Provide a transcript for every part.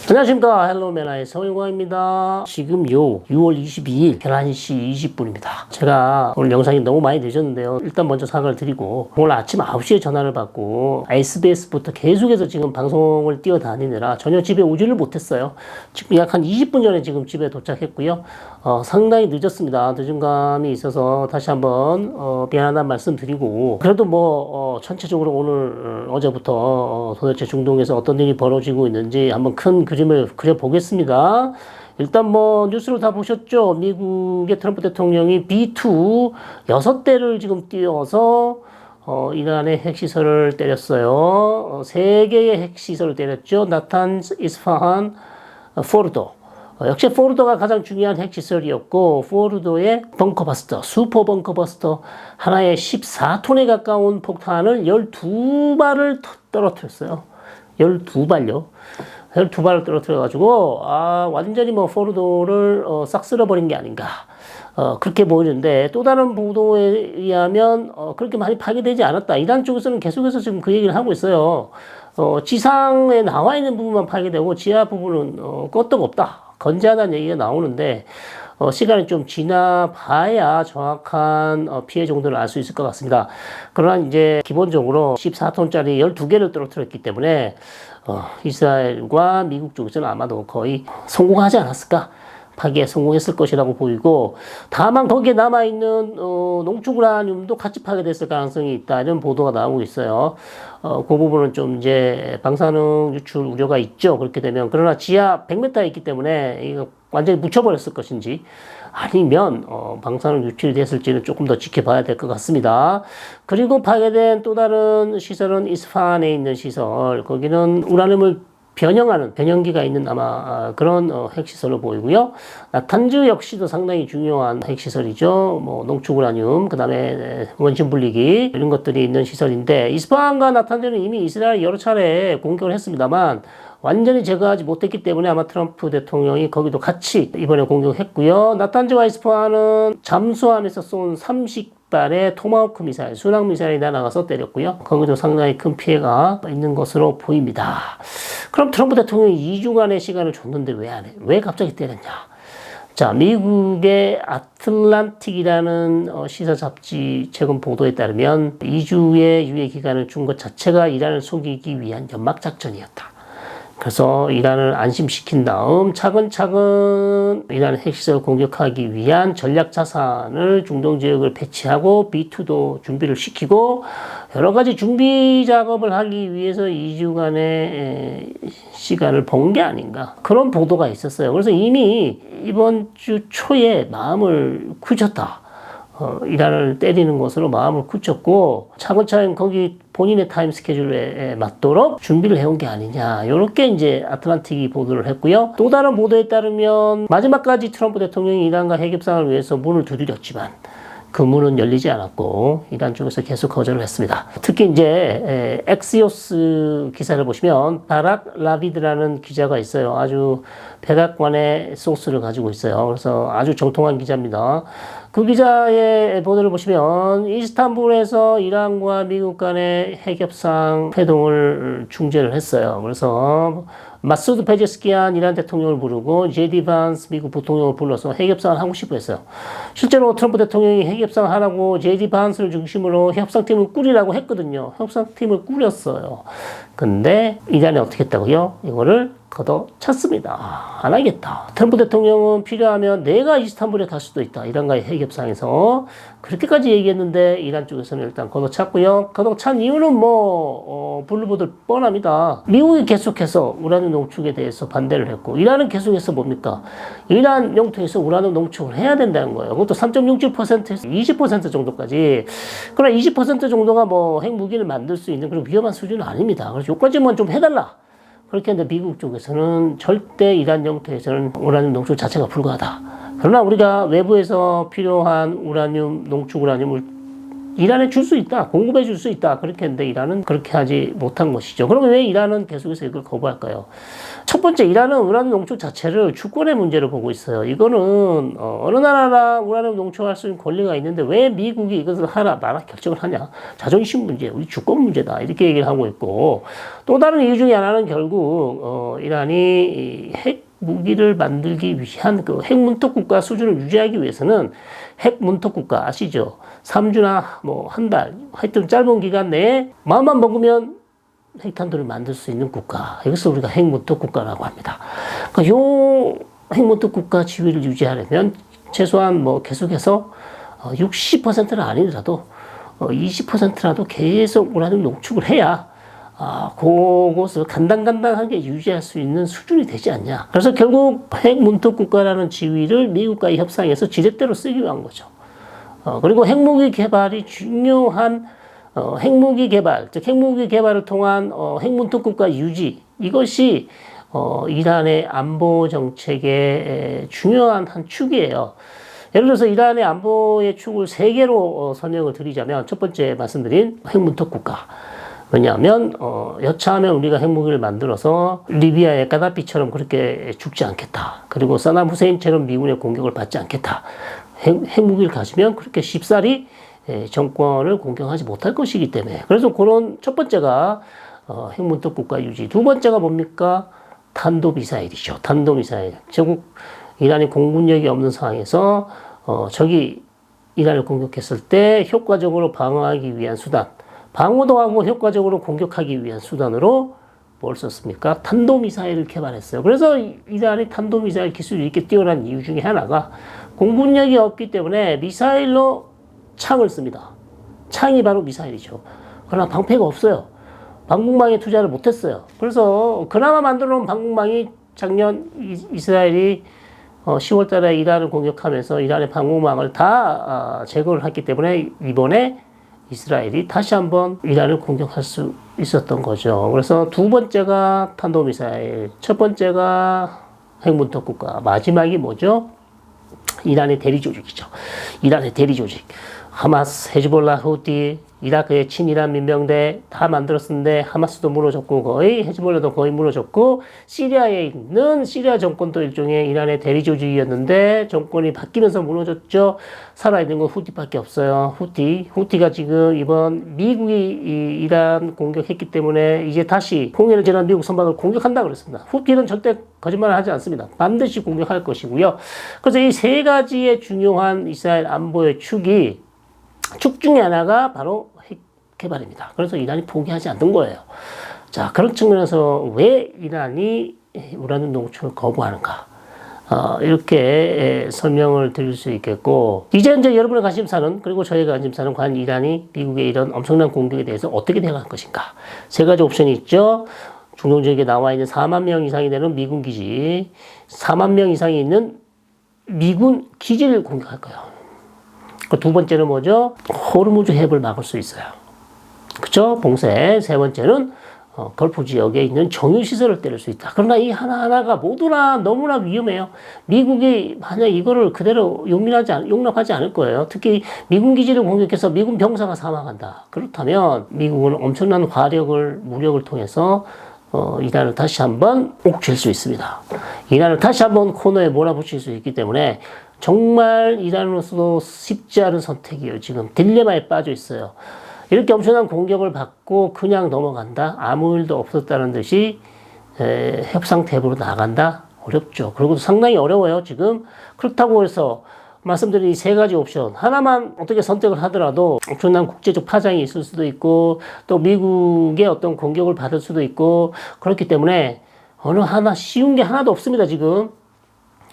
안녕하십니까. 헬로메나의 성일광입니다. 지금요 6월 22일 11시 20분입니다. 제가 오늘 영상이 너무 많이 늦었는데요. 일단 먼저 사과를 드리고 오늘 아침 9시에 전화를 받고 SBS부터 계속해서 지금 방송을 뛰어다니느라 전혀 집에 오지를 못했어요. 지금 약 한 20분 전에 지금 집에 도착했고요. 상당히 늦었습니다. 늦은 감이 있어서 다시 한번 미안하다는 말씀 드리고, 그래도 전체적으로 오늘 어제부터 도대체 중동에서 어떤 일이 벌어지고 있는지 한번 큰 그림을 그려보겠습니다. 일단 뉴스로 다 보셨죠? 미국의 트럼프 대통령이 B2 6대를 지금 띄워서 이란의 핵시설을 때렸어요. 3개의 핵시설을 때렸죠. 나탄즈, 이스파한, 포르도. 역시 포르도가 가장 중요한 핵시설이었고, 포르도의 벙커버스터, 슈퍼 벙커버스터 하나에 14톤에 가까운 폭탄을 12발을 떨어뜨렸어요. 12발요. 12발을 떨어뜨려가지고, 완전히 포르도를 싹 쓸어버린 게 아닌가. 그렇게 보이는데, 또 다른 보도에 의하면, 그렇게 많이 파괴되지 않았다. 이란 쪽에서는 계속해서 지금 그 얘기를 하고 있어요. 지상에 나와 있는 부분만 파괴되고, 지하 부분은 끄떡없다. 건재하다는 얘기가 나오는데, 시간이 좀 지나봐야 정확한 피해 정도를 알 수 있을 것 같습니다. 그러나 이제 기본적으로 14톤짜리 12개를 떨어뜨렸기 때문에 이스라엘과 미국 쪽에서는 아마도 거의 성공하지 않았을까? 파기에 성공했을 것이라고 보이고, 다만 거기에 남아있는 농축우라늄도 같이 파괴됐을 가능성이 있다, 이런 보도가 나오고 있어요. 그 부분은 좀 이제 방사능 유출 우려가 있죠. 그렇게 되면. 그러나 지하 100m에 있기 때문에 이거 완전히 묻혀버렸을 것인지, 아니면 방사능 유출이 됐을지는 조금 더 지켜봐야 될 것 같습니다. 그리고 파괴된 또 다른 시설은 이스파한에 있는 시설. 거기는 우라늄을 변형기가 있는 아마 그런 핵시설로 보이고요. 나탄즈 역시도 상당히 중요한 핵시설이죠. 농축우라늄, 그 다음에 원심 분리기, 이런 것들이 있는 시설인데, 이스파한과 나탄즈는 이미 이스라엘이 여러 차례 공격을 했습니다만 완전히 제거하지 못했기 때문에 아마 트럼프 대통령이 거기도 같이 이번에 공격했고요. 나탄즈와 이스파한은 잠수함에서 쏜 30발의 토마호크 미사일, 순항 미사일이 날아가서 때렸고요. 거기도 상당히 큰 피해가 있는 것으로 보입니다. 그럼 트럼프 대통령이 2주간의 시간을 줬는데 왜 안 해? 왜 갑자기 때렸냐? 자, 미국의 아틀란틱이라는 시사 잡지 최근 보도에 따르면 2주의 유예 기간을 준 것 자체가 이란을 속이기 위한 연막 작전이었다. 그래서 이란을 안심시킨 다음 차근차근 이란 핵시설 공격하기 위한 전략 자산을 중동 지역을 배치하고 B2도 준비를 시키고 여러 가지 준비 작업을 하기 위해서 2주간의 시간을 번 게 아닌가, 그런 보도가 있었어요. 그래서 이미 이번 주 초에 마음을 굳혔다. 이란을 때리는 것으로 마음을 굳혔고, 차근차근 거기 본인의 타임 스케줄에 맞도록 준비를 해온 게 아니냐, 이렇게 이제 아틀란틱이 보도를 했고요. 또 다른 보도에 따르면 마지막까지 트럼프 대통령이 이란과 핵협상을 위해서 문을 두드렸지만 그 문은 열리지 않았고 이란 쪽에서 계속 거절을 했습니다. 특히 이제 엑시오스 기사를 보시면 바락 라비드라는 기자가 있어요. 아주 백악관의 소스를 가지고 있어요. 그래서 아주 정통한 기자입니다. 그 기자의 보도를 보시면 이스탄불에서 이란과 미국 간의 핵협상 회동을 중재를 했어요. 그래서 마수드 페제스키안 이란 대통령을 부르고 제디 반스 미국 부통령을 불러서 핵협상을 하고 싶어 했어요. 실제로 트럼프 대통령이 핵협상을 하라고 제디 반스를 중심으로 협상팀을 꾸리라고 했거든요. 협상팀을 꾸렸어요. 근데 이란이 어떻게 했다고요? 이거를 걷어찼습니다. 안 하겠다. 트럼프 대통령은 필요하면 내가 이스탄불에 갈 수도 있다. 이란과의 핵협상에서 그렇게까지 얘기했는데 이란 쪽에서는 일단 걷어찼고요. 걷어찬 이유는 불르보들 뻔합니다. 미국이 계속해서 우라늄 농축에 대해서 반대를 했고, 이란은 계속해서 뭡니까? 이란 영토에서 우라늄 농축을 해야 된다는 거예요. 그것도 3.67%에서 20% 정도까지. 그러나 20% 정도가 핵무기를 만들 수 있는 그런 위험한 수준은 아닙니다. 그래서 요까지만 좀 해달라. 그렇게 했는데 미국 쪽에서는 절대 이란 영토에서는 우라늄 농축 자체가 불가하다. 그러나 우리가 외부에서 필요한 우라늄, 농축 우라늄을 이란에 줄 수 있다. 공급해 줄 수 있다. 그렇게 했는데 이란은 그렇게 하지 못한 것이죠. 그러면 왜 이란은 계속해서 이걸 거부할까요? 첫 번째, 이란은 우라늄 농축 자체를 주권의 문제로 보고 있어요. 이거는 어느 나라랑 우라늄 농축할 수 있는 권리가 있는데 왜 미국이 이것을 하라 마라 결정을 하냐. 자존심 문제, 우리 주권 문제다. 이렇게 얘기를 하고 있고, 또 다른 이유 중에 하나는 결국 이란이 핵 무기를 만들기 위한 그 핵문턱 국가 수준을 유지하기 위해서는 핵문턱 국가 아시죠? 3주나 뭐 한 달, 하여튼 짧은 기간 내에 마음만 먹으면 핵탄두를 만들 수 있는 국가. 이것을 우리가 핵문턱 국가라고 합니다. 그러니까 요 핵문턱 국가 지위를 유지하려면 최소한 뭐 계속해서 60%는 아니더라도 20%라도 계속 우라늄 농축을 해야 그것을 간당간당하게 유지할 수 있는 수준이 되지 않냐. 그래서 결국 핵문턱 국가라는 지위를 미국과의 협상에서 지렛대로 쓰기 위한 거죠. 그리고 핵무기 개발이 중요한 핵무기 개발, 즉 핵무기 개발을 통한 핵문턱 국가 유지, 이것이 이란의 안보 정책의 중요한 한 축이에요. 예를 들어서 이란의 안보의 축을 세 개로 설명을 드리자면, 첫 번째 말씀드린 핵문턱 국가. 왜냐하면 여차하면 우리가 핵무기를 만들어서 리비아의 까다피처럼 그렇게 죽지 않겠다. 그리고 사담 후세인처럼 미군의 공격을 받지 않겠다. 핵무기를 가지면 그렇게 쉽사리 정권을 공격하지 못할 것이기 때문에. 그래서 그런 첫 번째가 핵문턱 국가 유지. 두 번째가 뭡니까? 탄도미사일이죠. 탄도미사일. 결국 이란이 공군력이 없는 상황에서 적이 이란을 공격했을 때 효과적으로 방어하기 위한 수단, 방어도 하고 효과적으로 공격하기 위한 수단으로 뭘 썼습니까? 탄도미사일을 개발했어요. 그래서 이란이 탄도미사일 기술이 이렇게 뛰어난 이유 중에 하나가 공군력이 없기 때문에 미사일로 창을 씁니다. 창이 바로 미사일이죠. 그러나 방패가 없어요. 방공망에 투자를 못했어요. 그래서 그나마 만들어 놓은 방공망이 작년 이스라엘이 10월 달에 이란을 공격하면서 이란의 방공망을 다 제거를 했기 때문에 이번에 이스라엘이 다시 한번 이란을 공격할 수 있었던 거죠. 그래서 두 번째가 탄도미사일, 첫 번째가 핵문턱 국가, 마지막이 뭐죠? 이란의 대리 조직이죠. 이란의 대리 조직. 하마스, 헤즈볼라, 후티, 이라크의 친이란 민병대 다 만들었는데 하마스도 무너졌고 거의 헤즈볼라도 거의 무너졌고, 시리아에 있는 시리아 정권도 일종의 이란의 대리 조직이었는데 정권이 바뀌면서 무너졌죠. 살아있는 건 후티밖에 없어요. 후티가 지금 이번 미국이 이란 공격했기 때문에 이제 다시 홍해를 지난 미국 선박을 공격한다 그랬습니다. 후티는 절대 거짓말을 하지 않습니다. 반드시 공격할 것이고요. 그래서 이 세 가지의 중요한 이스라엘 안보의 축 중에 하나가 바로 핵 개발입니다. 그래서 이란이 포기하지 않는 거예요. 자, 그런 측면에서 왜 이란이 우라늄 농축을 거부하는가? 이렇게 설명을 드릴 수 있겠고, 이제 여러분의 관심사는, 그리고 저희가 관심사는 과연 이란이 미국의 이런 엄청난 공격에 대해서 어떻게 대응할 것인가? 세 가지 옵션이 있죠. 중동 지역에 나와 있는 4만 명 이상이 되는 미군 기지, 4만 명 이상이 있는 미군 기지를 공격할 거예요. 두 번째는 뭐죠? 호르무즈 해협을 막을 수 있어요. 그쵸? 봉쇄. 세 번째는 걸프 지역에 있는 정유시설을 때릴 수 있다. 그러나 이 하나하나가 모두나 너무나 위험해요. 미국이 만약 이거를 그대로 용납하지 않을 거예요. 특히 미군 기지를 공격해서 미군 병사가 사망한다. 그렇다면 미국은 엄청난 무력을 통해서 이란을 다시 한번 옥죄할 수 있습니다. 이란을 다시 한번 코너에 몰아붙일 수 있기 때문에 정말 이란으로서도 쉽지 않은 선택이에요. 지금 딜레마에 빠져 있어요. 이렇게 엄청난 공격을 받고 그냥 넘어간다? 아무 일도 없었다는 듯이 협상 테이블로 나간다? 어렵죠. 그리고 상당히 어려워요, 지금. 그렇다고 해서 말씀드린 이 세 가지 옵션 하나만 어떻게 선택을 하더라도 엄청난 국제적 파장이 있을 수도 있고, 또 미국의 어떤 공격을 받을 수도 있고, 그렇기 때문에 어느 하나 쉬운 게 하나도 없습니다, 지금.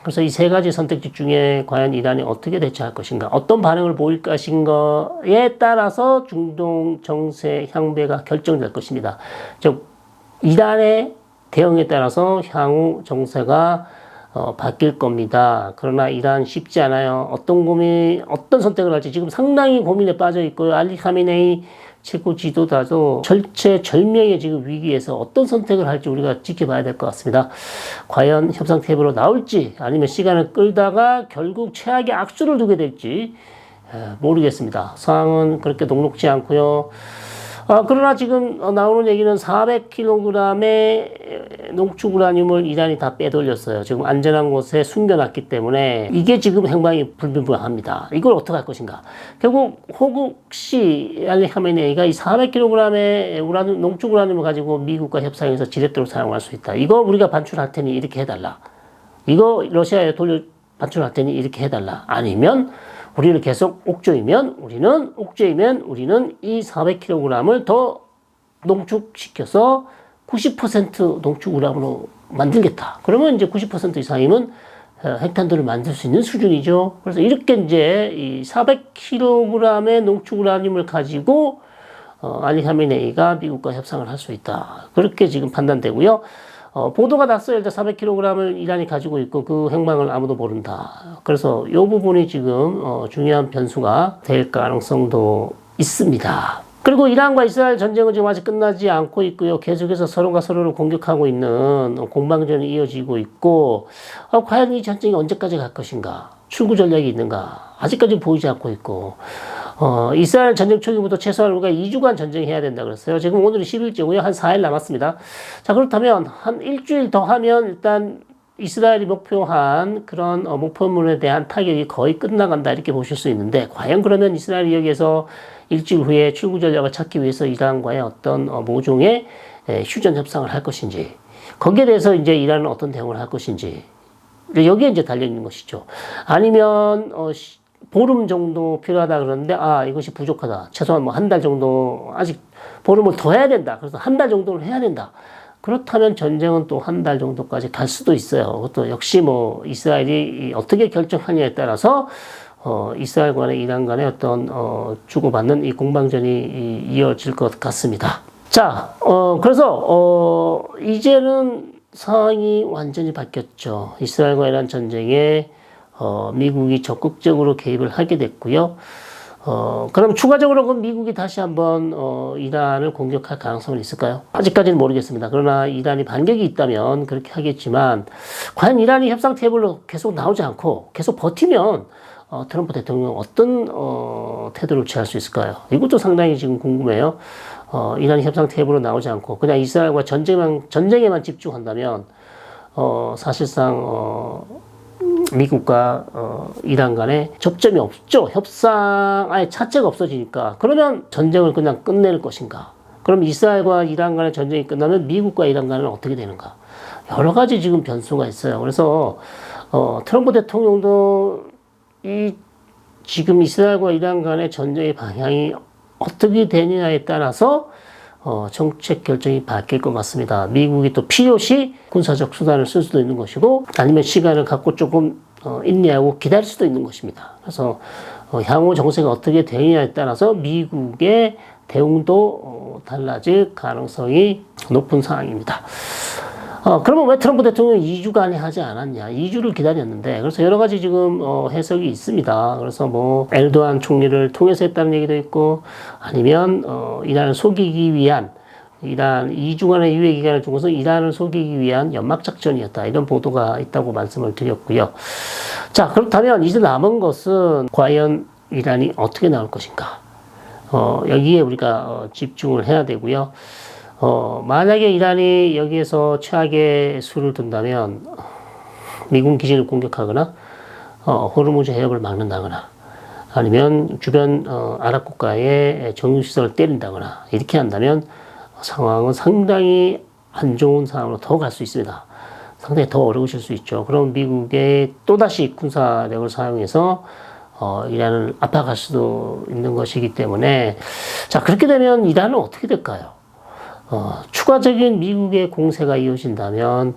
그래서 이 세 가지 선택지 중에 과연 이란이 어떻게 대처할 것인가, 어떤 반응을 보일 것인가에 따라서 중동 정세 향배가 결정될 것입니다. 즉, 이란의 대응에 따라서 향후 정세가 바뀔 겁니다. 그러나 이란 쉽지 않아요. 어떤 선택을 할지 지금 상당히 고민에 빠져 있고요. 알리 카미네이 최고 지도자도 절체절명의 지금 위기에서 어떤 선택을 할지 우리가 지켜봐야 될 것 같습니다. 과연 협상 테이블로 나올지, 아니면 시간을 끌다가 결국 최악의 악수를 두게 될지, 모르겠습니다. 상황은 그렇게 녹록지 않고요. 그러나 지금 나오는 얘기는 400kg의 농축 우라늄을 이란이 다 빼돌렸어요. 지금 안전한 곳에 숨겨놨기 때문에 이게 지금 행방이 불분명합니다. 이걸 어떻게 할 것인가? 결국 혹시 알리 하메네이가 이 400kg의 농축 우라늄을 가지고 미국과 협상해서 지렛대로 사용할 수 있다. 이거 우리가 반출할 테니 이렇게 해달라. 이거 러시아에 반출할 테니 이렇게 해달라. 아니면 우리는 계속 옥조이면 우리는 이 400kg을 더 농축시켜서 90% 농축 우라늄으로 만들겠다. 그러면 이제 90% 이상이면 핵탄두를 만들 수 있는 수준이죠. 그래서 이렇게 이제 이 400kg의 농축 우라늄을 가지고 알리 하메네이가 미국과 협상을 할 수 있다. 그렇게 지금 판단되고요. 보도가 났어요. 일단 400kg을 이란이 가지고 있고 그 행방을 아무도 모른다. 그래서 이 부분이 지금 중요한 변수가 될 가능성도 있습니다. 그리고 이란과 이스라엘 전쟁은 지금 아직 끝나지 않고 있고요. 계속해서 서로가 서로를 공격하고 있는 공방전이 이어지고 있고 과연 이 전쟁이 언제까지 갈 것인가? 출구 전략이 있는가? 아직까지 보이지 않고 있고 이스라엘 전쟁 초기부터 최소한 우리가 2주간 전쟁해야 된다 그랬어요. 지금 오늘이 10일째고요. 한 4일 남았습니다. 자, 그렇다면 한 일주일 더 하면 일단 이스라엘이 목표한 그런 목표물에 대한 타격이 거의 끝나간다 이렇게 보실 수 있는데 과연 그러면 이스라엘이 여기에서 일주일 후에 출구 전략을 찾기 위해서 이란과의 어떤 모종의 휴전 협상을 할 것인지 거기에 대해서 이제 이란은 어떤 대응을 할 것인지 여기에 이제 달려있는 것이죠. 아니면 보름 정도 필요하다 그러는데 이것이 부족하다. 최소한 뭐 한 달 정도 아직 보름을 더 해야 된다. 그래서 한 달 정도는 해야 된다. 그렇다면 전쟁은 또 한 달 정도까지 갈 수도 있어요. 그것도 역시 뭐 이스라엘이 어떻게 결정하냐에 따라서 이스라엘 간의 이란 간의 어떤 주고받는 이 공방전이 이어질 것 같습니다. 자, 그래서 이제는 상황이 완전히 바뀌었죠. 이스라엘과 이란 전쟁에 미국이 적극적으로 개입을 하게 됐고요. 그럼 추가적으로 그 미국이 다시 한번 이란을 공격할 가능성은 있을까요? 아직까지는 모르겠습니다. 그러나 이란이 반격이 있다면 그렇게 하겠지만 과연 이란이 협상 테이블로 계속 나오지 않고 계속 버티면 트럼프 대통령은 어떤 태도를 취할 수 있을까요? 이것도 상당히 지금 궁금해요. 이란이 협상 테이블로 나오지 않고 그냥 이스라엘과 전쟁에만 집중한다면 사실상 미국과 이란 간에 접점이 없죠. 협상 아예 자체가 없어지니까. 그러면 전쟁을 그냥 끝낼 것인가? 그럼 이스라엘과 이란 간의 전쟁이 끝나면 미국과 이란 간은 어떻게 되는가? 여러 가지 지금 변수가 있어요. 그래서 트럼프 대통령도 지금 이스라엘과 이란 간의 전쟁의 방향이 어떻게 되느냐에 따라서 정책 결정이 바뀔 것 같습니다. 미국이 또 필요시 군사적 수단을 쓸 수도 있는 것이고 아니면 시간을 갖고 조금 인내하고 기다릴 수도 있는 것입니다. 그래서 향후 정세가 어떻게 되느냐에 따라서 미국의 대응도 달라질 가능성이 높은 상황입니다. 그러면 왜 트럼프 대통령이 2주간에 하지 않았냐? 2주를 기다렸는데, 그래서 여러 가지 지금, 해석이 있습니다. 그래서 뭐, 에르도안 총리를 통해서 했다는 얘기도 있고, 아니면, 이란을 속이기 위한, 이란 2주간의 유예 기간을 두고서 이란을 속이기 위한 연막작전이었다. 이런 보도가 있다고 말씀을 드렸고요. 자, 그렇다면 이제 남은 것은 과연 이란이 어떻게 나올 것인가? 여기에 우리가 집중을 해야 되고요. 만약에 이란이 여기에서 최악의 수를 둔다면 미군 기지를 공격하거나 호르무즈 해협을 막는다거나 아니면 주변 아랍 국가의 정유시설을 때린다거나 이렇게 한다면 상황은 상당히 안 좋은 상황으로 더 갈 수 있습니다. 상당히 더 어려우실 수 있죠. 그럼 미국의 또다시 군사력을 사용해서 이란을 압박할 수도 있는 것이기 때문에 자 그렇게 되면 이란은 어떻게 될까요? 추가적인 미국의 공세가 이어진다면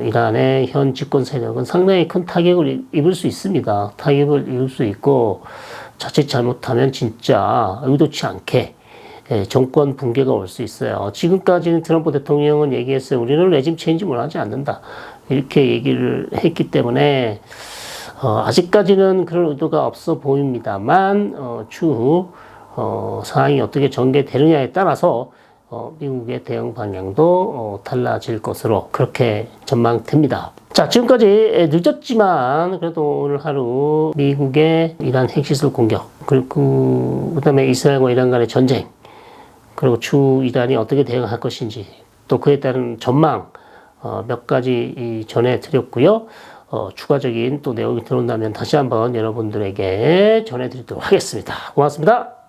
이란의 현 집권 세력은 상당히 큰 타격을 입을 수 있습니다. 타격을 입을 수 있고 자칫 잘못하면 진짜 의도치 않게 정권 붕괴가 올 수 있어요. 지금까지는 트럼프 대통령은 얘기했어요. 우리는 레짐 체인지를 하지 않는다. 이렇게 얘기를 했기 때문에 아직까지는 그런 의도가 없어 보입니다만 추후 상황이 어떻게 전개되느냐에 따라서 미국의 대응 방향도 달라질 것으로 그렇게 전망됩니다. 자, 자, 지금까지 늦었지만 그래도 오늘 하루 미국의 이란 핵시설 공격, 그리고 그다음에 이스라엘과 이란 간의 전쟁, 그리고 추후 이란이 어떻게 대응할 것인지, 또 그에 따른 전망 몇 가지 전해드렸고요. 추가적인 또 내용이 들어온다면 다시 한번 여러분들에게 전해드리도록 하겠습니다. 고맙습니다.